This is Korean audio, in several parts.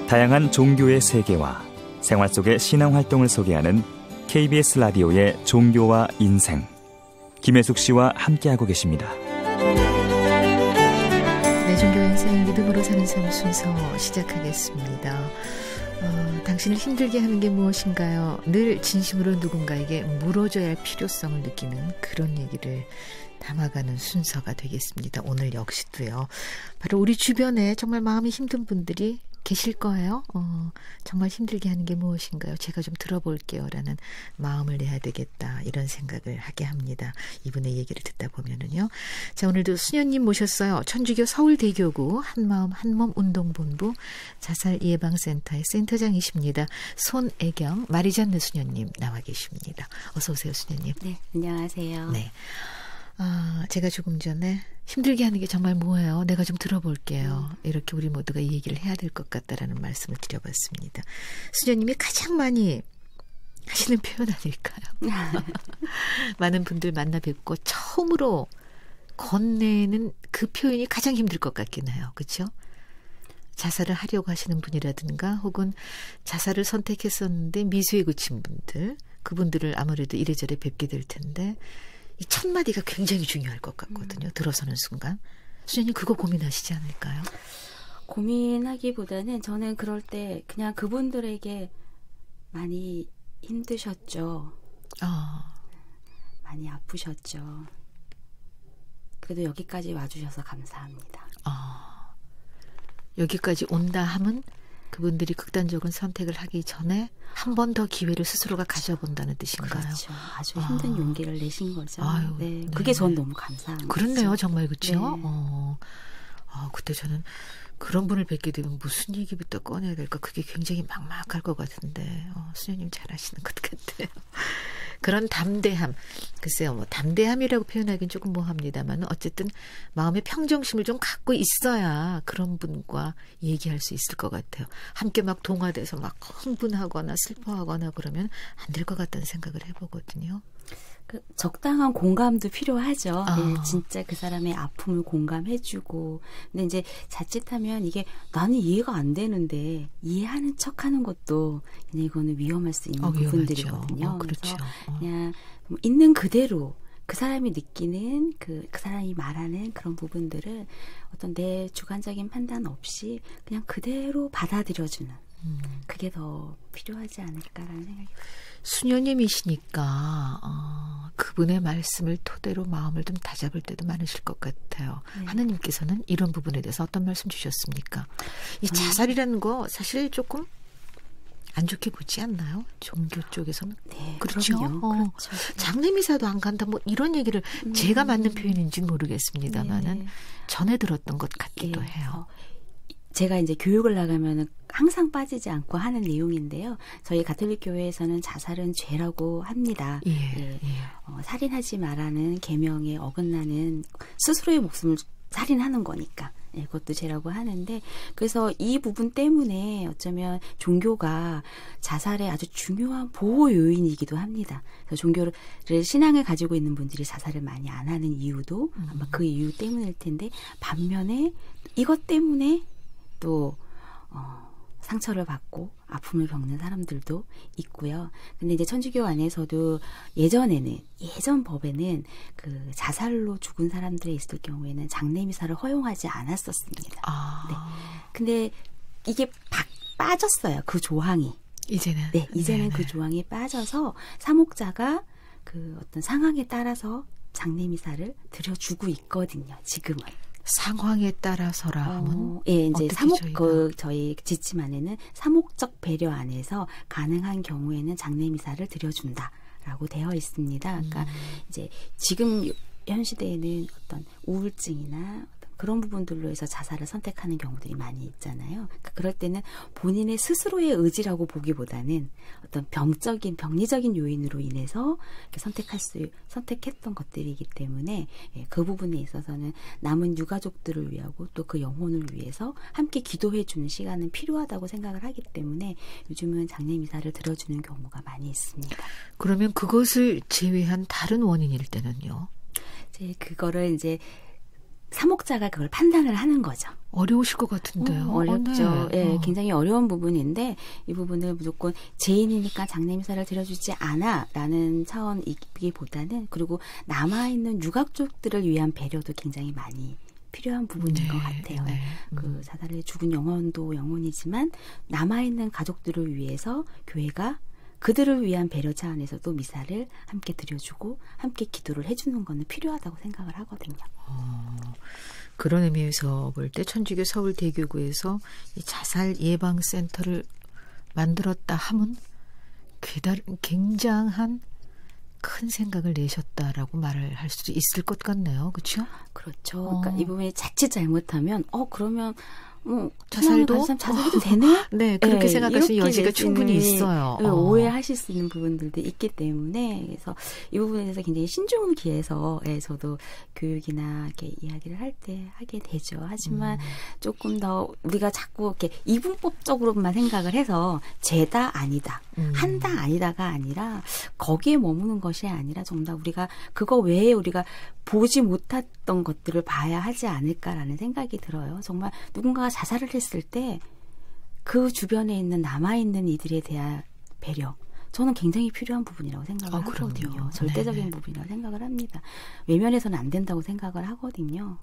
다양한 종교의 세계와 생활 속의 신앙활동을 소개하는 KBS 라디오의 종교와 인생, 김혜숙 씨와 함께하고 계십니다. 네, 종교와 인생 믿음으로 사는 삶 순서 시작하겠습니다. 당신을 힘들게 하는 게 무엇인가요? 늘 진심으로 누군가에게 물어줘야 할 필요성을 느끼는 그런 얘기를 담아가는 순서가 되겠습니다. 오늘 역시도요. 바로 우리 주변에 정말 마음이 힘든 분들이 계실 거예요. 정말 힘들게 하는 게 무엇인가요? 제가 좀 들어볼게요 라는 마음을 내야 되겠다, 이런 생각을 하게 합니다. 이분의 얘기를 듣다 보면은요. 자, 오늘도 수녀님 모셨어요. 천주교 서울대교구 한마음 한몸 운동본부 자살예방센터의 센터장이십니다. 손애경 마리잔느 수녀님 나와 계십니다. 어서 오세요, 수녀님. 네, 안녕하세요. 네. 제가 조금 전에 힘들게 하는 게 정말 뭐예요? 내가 좀 들어볼게요. 이렇게 우리 모두가 이 얘기를 해야 될 것 같다라는 말씀을 드려봤습니다. 수녀님이 가장 많이 하시는 표현 아닐까요? 많은 분들 만나 뵙고 처음으로 건네는 그 표현이 가장 힘들 것 같긴 해요. 그렇죠? 자살을 하려고 하시는 분이라든가 혹은 자살을 선택했었는데 미수에 그친 분들, 그분들을 아무래도 이래저래 뵙게 될 텐데 이 첫 마디가 굉장히 중요할 것 같거든요. 들어서는 순간. 수녀님 그거 고민하시지 않을까요? 고민하기보다는 저는 그럴 때 그냥 그분들에게 많이 힘드셨죠. 많이 아프셨죠. 그래도 여기까지 와주셔서 감사합니다. 여기까지 온다 함은 그분들이 극단적인 선택을 하기 전에 한 번 더 기회를 스스로가 가져본다는 뜻인가요? 그렇죠. 아주 힘든 용기를 내신 거죠. 아유, 네. 그게 전 너무 감사한 그렇네요. 거죠. 정말 그렇죠. 네. 그때 저는 그런 분을 뵙게 되면 무슨 얘기부터 꺼내야 될까? 그게 굉장히 막막할 것 같은데 수녀님 잘하시는 것 같아요. 그런 담대함, 글쎄요, 뭐 담대함이라고 표현하기는 조금 뭐합니다만 어쨌든 마음의 평정심을 좀 갖고 있어야 그런 분과 얘기할 수 있을 것 같아요. 함께 막 동화돼서 막 흥분하거나 슬퍼하거나 그러면 안 될 것 같다는 생각을 해보거든요. 적당한 공감도 필요하죠. 네, 진짜 그 사람의 아픔을 공감해주고. 근데 이제 자칫하면 이게 나는 이해가 안 되는데 이해하는 척하는 것도 그냥 이거는 위험할 수 있는 부분들이거든요. 그렇죠. 그래서 그냥 있는 그대로 그 사람이 느끼는 그 사람이 말하는 그런 부분들을 어떤 내 주관적인 판단 없이 그냥 그대로 받아들여주는. 그게 더 필요하지 않을까라는 생각이 들어요. 수녀님이시니까 그분의 말씀을 토대로 마음을 좀 다잡을 때도 많으실 것 같아요. 네. 하느님께서는 이런 부분에 대해서 어떤 말씀 주셨습니까? 이 자살이라는 거 사실 조금 안 좋게 보지 않나요? 종교 쪽에서는. 네, 그렇죠. 그렇죠. 장례미사도 안 간다 뭐 이런 얘기를 제가 맞는 표현인지는 모르겠습니다만은 네. 전에 들었던 것 같기도 해요. 제가 이제 교육을 나가면은 항상 빠지지 않고 하는 내용인데요. 저희 가톨릭 교회에서는 자살은 죄라고 합니다. 살인하지 말라는 계명에 어긋나는 스스로의 목숨을 살인하는 거니까. 그것도 죄라고 하는데, 그래서 이 부분 때문에 어쩌면 종교가 자살의 아주 중요한 보호 요인이기도 합니다. 그래서 종교를 신앙을 가지고 있는 분들이 자살을 많이 안 하는 이유도 아마 그 이유 때문일 텐데, 반면에 이것 때문에 또 상처를 받고 아픔을 겪는 사람들도 있고요. 근데 이제 천주교 안에서도 예전 법에는 그 자살로 죽은 사람들에 있을 경우에는 장례미사를 허용하지 않았었습니다. 네. 근데 이게 빠졌어요. 그 조항이. 이제는 네네. 그 조항이 빠져서 사목자가 그 어떤 상황에 따라서 장례미사를 드려주고 있거든요. 지금은. 상황에 따라서라 하면 이제 저희 지침 안에는 사목적 배려 안에서 가능한 경우에는 장례미사를 드려준다라고 되어 있습니다. 그러니까 이제 지금 현 시대에는 어떤 우울증이나 그런 부분들로 해서 자살을 선택하는 경우들이 많이 있잖아요. 그러니까 그럴 때는 본인의 스스로의 의지라고 보기보다는 어떤 병리적인 요인으로 인해서 선택했던 것들이기 때문에 그 부분에 있어서는 남은 유가족들을 위하고 또 그 영혼을 위해서 함께 기도해주는 시간은 필요하다고 생각을 하기 때문에 요즘은 장례미사를 들어주는 경우가 많이 있습니다. 그러면 그것을 제외한 다른 원인일 때는요? 그거를 이제 사목자가 그걸 판단을 하는 거죠. 어려우실 것 같은데요. 어렵죠. 네. 굉장히 어려운 부분인데 이 부분을 무조건 제인이니까 장례미사를 드려주지 않아 라는 차원이기보다는 그리고 남아있는 유가족들을 위한 배려도 굉장히 많이 필요한 부분인 것 같아요. 네. 그 자살에 죽은 영혼도 영혼이지만 남아있는 가족들을 위해서 교회가 그들을 위한 배려 차원에서도 미사를 함께 드려주고 함께 기도를 해주는 거는 필요하다고 생각을 하거든요. 그런 의미에서 볼 때 천주교 서울대교구에서 이 자살 예방센터를 만들었다 함은 굉장한 큰 생각을 내셨다라고 말을 할 수도 있을 것 같네요. 그렇죠? 그렇죠. 그러니까 이 부분이 자칫 잘못하면 그러면 자살도 자살해도 되네? 네, 그렇게 생각하시는 여지가 충분히 있어요. 오해하실 수 있는 부분들도 있기 때문에 그래서 이 부분에 대해서 굉장히 신중을 기해서 저도 교육이나 이렇게 이야기를 할 때 하게 되죠. 하지만 조금 더 우리가 자꾸 이렇게 이분법적으로만 생각을 해서 죄다 아니다, 한다 아니다가 아니라 거기에 머무는 것이 아니라 정말 우리가 그거 외에 우리가 보지 못했던 것들을 봐야 하지 않을까라는 생각이 들어요. 정말 누군가가 자살을 했을 때 그 주변에 있는 남아있는 이들에 대한 배려 저는 굉장히 필요한 부분이라고 생각을 하거든요. 그럼요. 절대적인 네네. 부분이라고 생각을 합니다. 외면해서는 안 된다고 생각을 하거든요.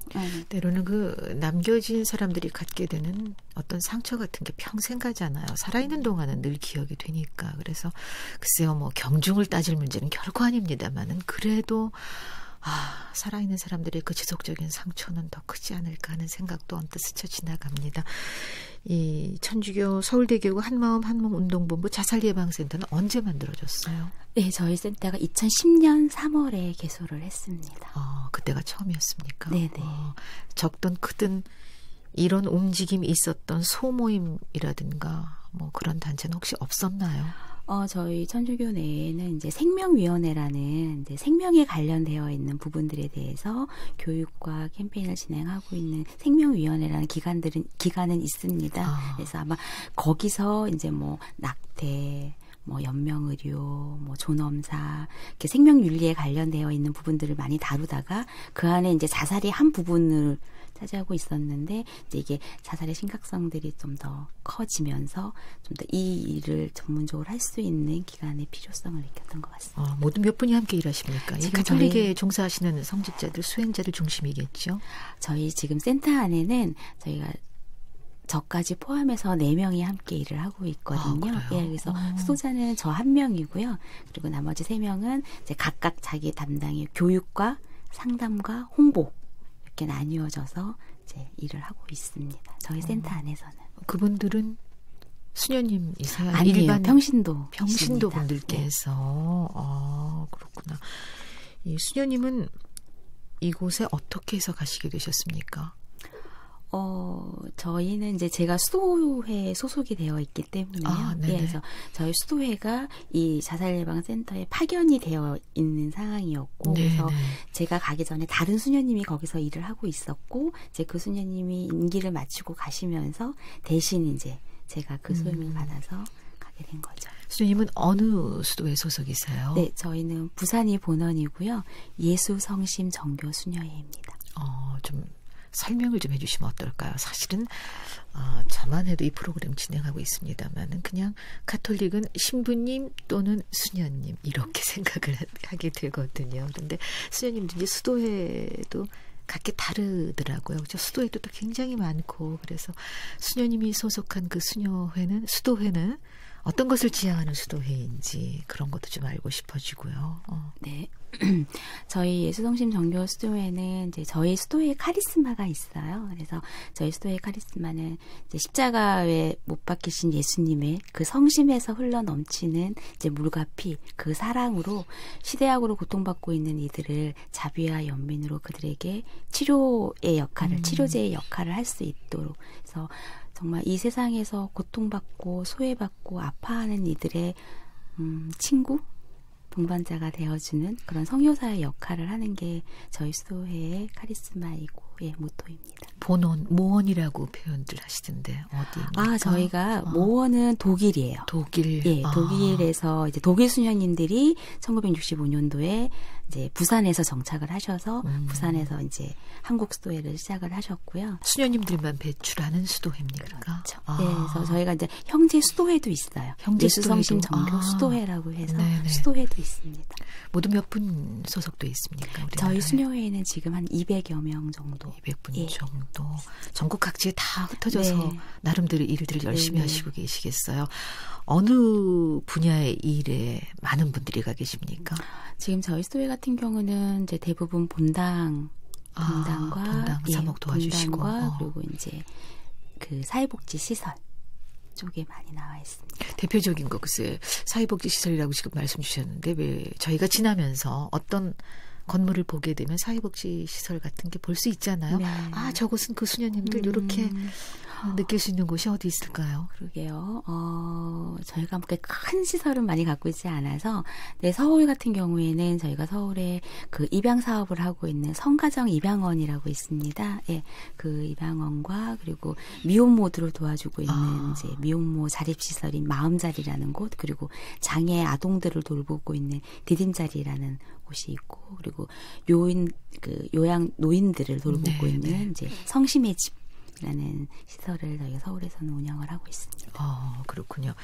때로는 그 남겨진 사람들이 갖게 되는 어떤 상처 같은 게 평생 가잖아요. 살아있는 동안은 늘 기억이 되니까. 그래서 글쎄요, 뭐 경중을 따질 문제는 결코 아닙니다만은 그래도 살아있는 사람들의 그 지속적인 상처는 더 크지 않을까 하는 생각도 언뜻 스쳐 지나갑니다. 이 천주교 서울대교구 한마음 한몸 운동본부 자살예방센터는 언제 만들어졌어요? 네, 저희 센터가 2010년 3월에 개소를 했습니다. 그때가 처음이었습니까? 네네. 적든 크든 이런 움직임이 있었던 소모임이라든가 뭐 그런 단체는 혹시 없었나요? 저희 천주교 내에는 이제 생명위원회라는 이제 생명에 관련되어 있는 부분들에 대해서 교육과 캠페인을 진행하고 있는 생명위원회라는 기관은 있습니다. 그래서 아마 거기서 이제 뭐 낙태, 뭐 연명의료, 뭐 존엄사, 이렇게 생명윤리에 관련되어 있는 부분들을 많이 다루다가 그 안에 이제 자살이 한 부분을 차지하고 있었는데 이제 이게 자살의 심각성들이 좀 더 커지면서 좀 더 이 일을 전문적으로 할 수 있는 기관의 필요성을 느꼈던 것 같습니다. 모두 몇 분이 함께 일하십니까? 이 가톨릭에 종사하시는 성직자들, 수행자들 중심이겠죠? 저희 지금 센터 안에는 저희가 저까지 포함해서 4명이 함께 일을 하고 있거든요. 그래서 수도자는 저 1명이고요. 그리고 나머지 3명은 이제 각각 자기 담당의 교육과 상담과 홍보 이렇게 나뉘어져서 이제 일을 하고 있습니다. 저희 센터 안에서는. 그분들은 수녀님이세요? 아니에요. 일반 평신도 분들께서. 네. 그렇구나. 이 수녀님은 이곳에 어떻게 해서 가시게 되셨습니까? 저희는 이제 제가 수도회 소속이 되어 있기 때문에요. 그래서 저희 수도회가 이 자살예방센터에 파견이 되어 있는 상황이었고, 그래서 제가 가기 전에 다른 수녀님이 거기서 일을 하고 있었고, 이제 그 수녀님이 임기를 마치고 가시면서 대신 이제 제가 그 소임을 받아서 가게 된 거죠. 수녀님은 어느 수도회 소속이세요? 네, 저희는 부산이 본원이고요. 예수성심 정교 수녀회입니다. 좀 설명을 좀 해주시면 어떨까요? 사실은 저만 해도 이 프로그램 진행하고 있습니다만은 그냥 가톨릭은 신부님 또는 수녀님 이렇게 생각을 하게 되거든요. 그런데 수녀님도 이제 수도회도 각기 다르더라고요. 그렇죠? 수도회도 또 굉장히 많고 그래서 수녀님이 소속한 그 수도회는 어떤 것을 지향하는 수도회인지 그런 것도 좀 알고 싶어지고요. 네. 저희 예수성심 정교 수도회는 이제 저희 수도회의 카리스마가 있어요. 그래서 저희 수도회의 카리스마는 이제 십자가에 못 박히신 예수님의 그 성심에서 흘러 넘치는 이제 물과 피, 그 사랑으로 시대학으로 고통받고 있는 이들을 자비와 연민으로 그들에게 치료의 역할을, 치료제의 역할을 할 수 있도록. 그래서 정말 이 세상에서 고통받고 소외받고 아파하는 이들의 친구? 동반자가 되어주는 그런 성교사의 역할을 하는 게 저희 수도회의 카리스마이고 모토입니다. 본원, 모원이라고 표현들 하시던데 어디입니까? 저희가 모원은 독일이에요. 독일. 예, 독일에서 이제 독일 수녀님들이 1965년도에 이제 부산에서 정착을 하셔서 부산에서 이제 한국 수도회를 시작을 하셨고요. 수녀님들만 배출하는 수도회입니까? 그렇죠. 네, 그래서 저희가 이제 형제 수도회도 있어요. 예수성심 정교 수도회라고 해서 네네. 수도회도 있습니다. 모두 몇 분 소속돼 있습니까? 저희 수녀회에는 지금 한 200여 명 정도. 200분 정도. 전국 각지에 다 흩어져서 네. 나름대로 일들을 열심히 하시고 계시겠어요. 어느 분야의 일에 많은 분들이 가 계십니까? 지금 저희 수도회 같은 경우는 이제 대부분 본당 사목 도와주시고 본당과 그리고 이제 그 사회복지 시설 쪽에 많이 나와 있습니다. 대표적인 거 글쎄 사회복지 시설이라고 지금 말씀 주셨는데 왜 저희가 지나면서 어떤 건물을 보게 되면 사회복지 시설 같은 게 볼 수 있잖아요. 네. 저것은 그 수녀님들 이렇게 느낄 수 있는 곳이 어디 있을까요? 그러게요. 저희가 그렇게 큰 시설은 많이 갖고 있지 않아서 서울 같은 경우에는 저희가 서울에 그 입양 사업을 하고 있는 성가정 입양원이라고 있습니다. 예, 그 입양원과 그리고 미혼모들을 도와주고 있는 이제 미혼모 자립시설인 마음자리라는 곳 그리고 장애 아동들을 돌보고 있는 디딤자리라는 곳이 있고 그리고 요양 노인들을 돌보고 있는 이제 성심의 집이라는 시설을 저희가 서울에서는 운영을 하고 있습니다. 그렇군요.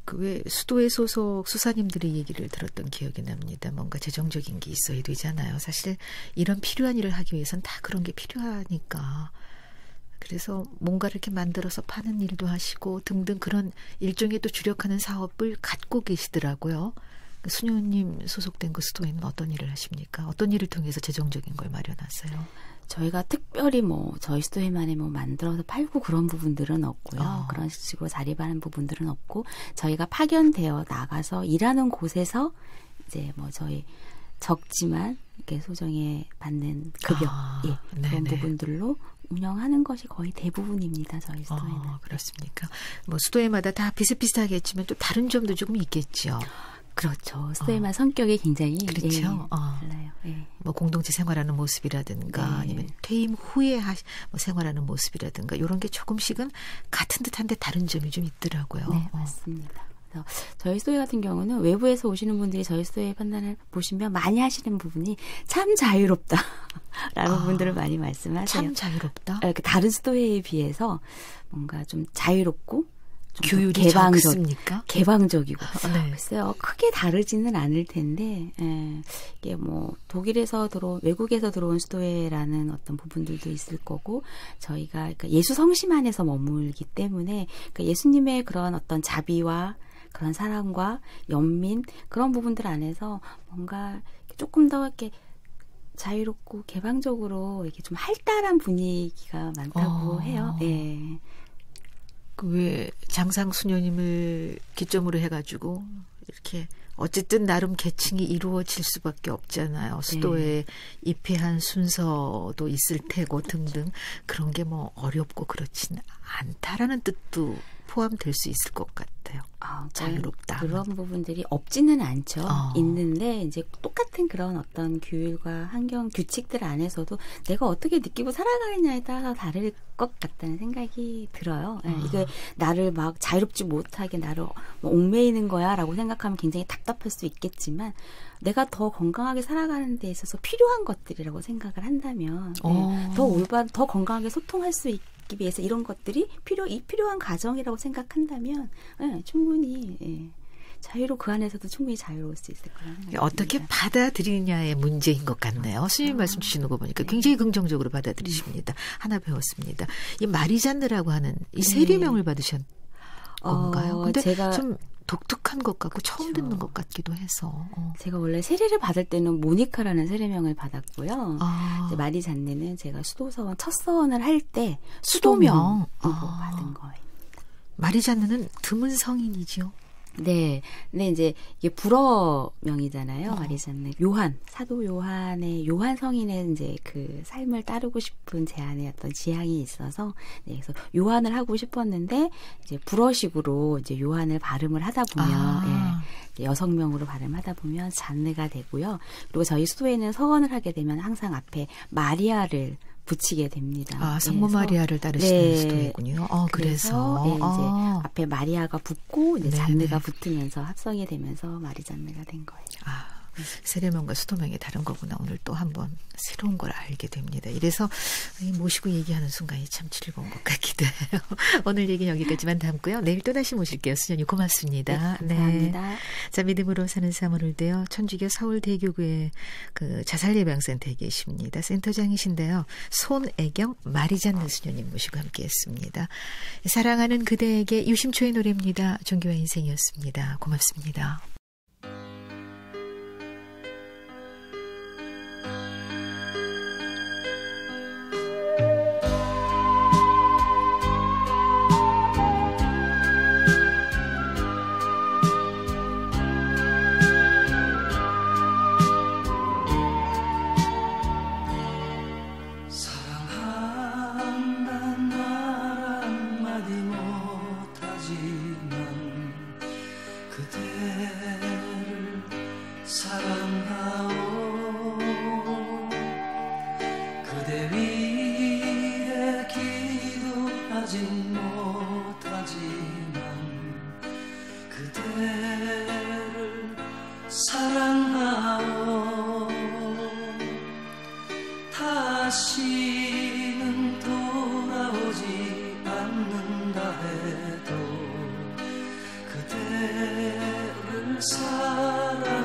그 왜 수도회 소속 수사님들의 얘기를 들었던 기억이 납니다. 뭔가 재정적인 게 있어야 되잖아요. 사실 이런 필요한 일을 하기 위해서는 다 그런 게 필요하니까. 그래서 뭔가를 이렇게 만들어서 파는 일도 하시고 등등 그런 일종의 또 주력하는 사업을 갖고 계시더라고요. 수녀님 소속된 그 수도회는 어떤 일을 하십니까? 어떤 일을 통해서 재정적인 걸 마련하세요? 저희가 특별히 저희 수도회만에 만들어서 팔고 그런 부분들은 없고요. 그런 식으로 자립하는 부분들은 없고 저희가 파견되어 나가서 일하는 곳에서 이제 저희 적지만 이렇게 소정에 받는 급여 그런 부분들로 운영하는 것이 거의 대부분입니다. 저희 수도회는. 그렇습니까? 수도회마다 다 비슷비슷하겠지만 또 다른 점도 조금 있겠죠. 그렇죠. 수도회만 성격이 굉장히 그렇죠. 달라요. 공동체 생활하는 모습이라든가 아니면 퇴임 후에 생활하는 모습이라든가 이런 게 조금씩은 같은 듯한데 다른 점이 좀 있더라고요. 네, 맞습니다. 그래서 저희 수도회 같은 경우는 외부에서 오시는 분들이 저희 수도회 판단을 보시면 많이 하시는 부분이 참 자유롭다라는 부분들을 많이 말씀하세요. 참 자유롭다? 다른 수도회에 비해서 뭔가 좀 자유롭고 규율이 적습니까? 개방적이고 글쎄요 크게 다르지는 않을 텐데 이게 독일에서 외국에서 들어온 수도회라는 어떤 부분들도 있을 거고 저희가 그러니까 예수 성심 안에서 머물기 때문에 그러니까 예수님의 그런 어떤 자비와 그런 사랑과 연민 그런 부분들 안에서 뭔가 조금 더 이렇게 자유롭고 개방적으로 이렇게 좀 활달한 분위기가 많다고 해요. 네. 왜 장상 수녀님을 기점으로 해가지고 이렇게 어쨌든 나름 계층이 이루어질 수밖에 없잖아요. 수도에 입회한 순서도 있을 테고 등등 그런 게 어렵고 그렇진 않다라는 뜻도 포함될 수 있을 것 같아요. 자유롭다. 그런 부분들이 없지는 않죠. 있는데 이제 똑같은 그런 어떤 규율과 환경 규칙들 안에서도 내가 어떻게 느끼고 살아가느냐에 따라서 다를 것 같다는 생각이 들어요. 이게 나를 자유롭지 못하게 나를 얽매이는 거야라고 생각하면 굉장히 답답할 수 있겠지만 내가 더 건강하게 살아가는 데 있어서 필요한 것들이라고 생각을 한다면 더 올바른 더 건강하게 소통할 수 있기 위해서 이런 것들이 필요한 과정이라고 생각한다면 충분히 자유로 그 안에서도 충분히 자유로울 수 있을 거라는 생각이 어떻게 듭니다. 받아들이냐의 문제인 것 같네요. 스님 말씀 주시는 거 보니까 굉장히 긍정적으로 받아들이십니다. 하나 배웠습니다. 이 마리잔느라고 하는 이 세례명을 받으셨 건가요? 근데 제가 좀 독특한 것 같고 처음 듣는 것 같기도 해서. 제가 원래 세례를 받을 때는 모니카라는 세례명을 받았고요. 이제 마리잔느는 제가 수도서원 첫 서원을 할 때 수도명으로 받은 거예요. 마리잔느는 드문 성인이죠. 네. 근데 이제 이게 불어명이잖아요. 마리잔느. 사도 요한의 요한 성인의 이제 그 삶을 따르고 싶은 제 안에 어떤 지향이 있어서 그래서 요한을 하고 싶었는데 이제 불어식으로 이제 요한을 발음을 하다 보면 여성명으로 발음하다 보면 잔느가 되고요. 그리고 저희 수도에는 서원을 하게 되면 항상 앞에 마리아를 붙이게 됩니다. 아, 성모 마리아를 따르시는 네. 수도이군요. 그래서 네, 이제 앞에 마리아가 붙고 이제 네네. 잔느가 붙으면서 합성이 되면서 마리잔느가 된 거예요. 세례명과 수도명이 다른 거구나. 오늘 또 한번 새로운 걸 알게 됩니다. 이래서 모시고 얘기하는 순간이 참 즐거운 것 같기도 해요. 오늘 얘기는 여기까지만 담고요. 내일 또 다시 모실게요. 수녀님 고맙습니다. 네, 감사합니다. 네. 자, 믿음으로 사는 삶 오늘도요. 천주교 서울대교구의 그 자살예방센터에 계십니다. 센터장이신데요. 손애경 마리잔느 수녀님 모시고 함께했습니다. 사랑하는 그대에게 유심초의 노래입니다. 종교와 인생이었습니다. 고맙습니다. 다시는 돌아오지 않는다 해도 그대를 사랑하오.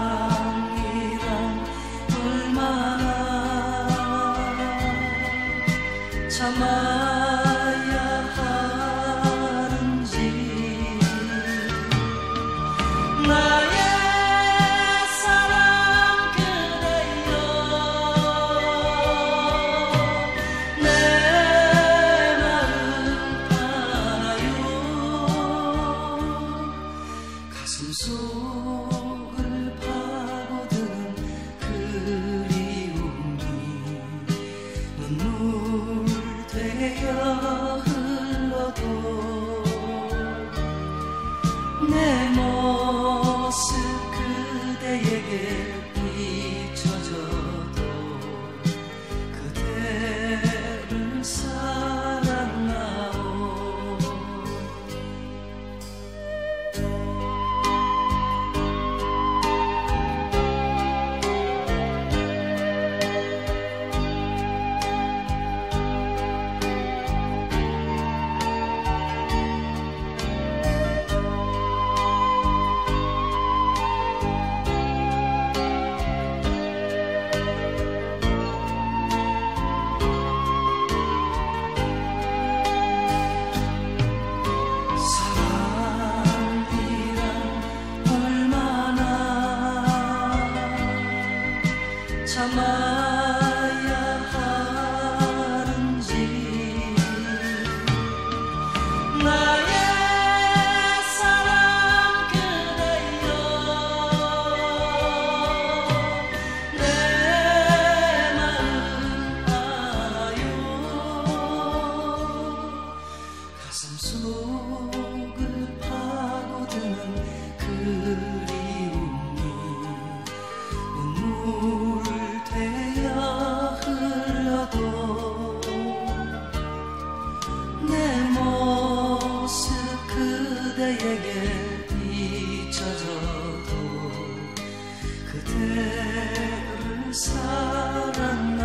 사랑이란 얼마나 참아야 하는지 나의 속을 파고드는 그리움이 눈물 되어 흘러도 내 모습 그대에게 비춰져도 그대를 사랑하오. 참아야 하는지 나의 사랑 그대여 내 마음 알아요. 가슴 속을 파고드는 그리움이 눈물 되어 흘러도 내 모습 그대에게 비춰져도 그대를 사랑해.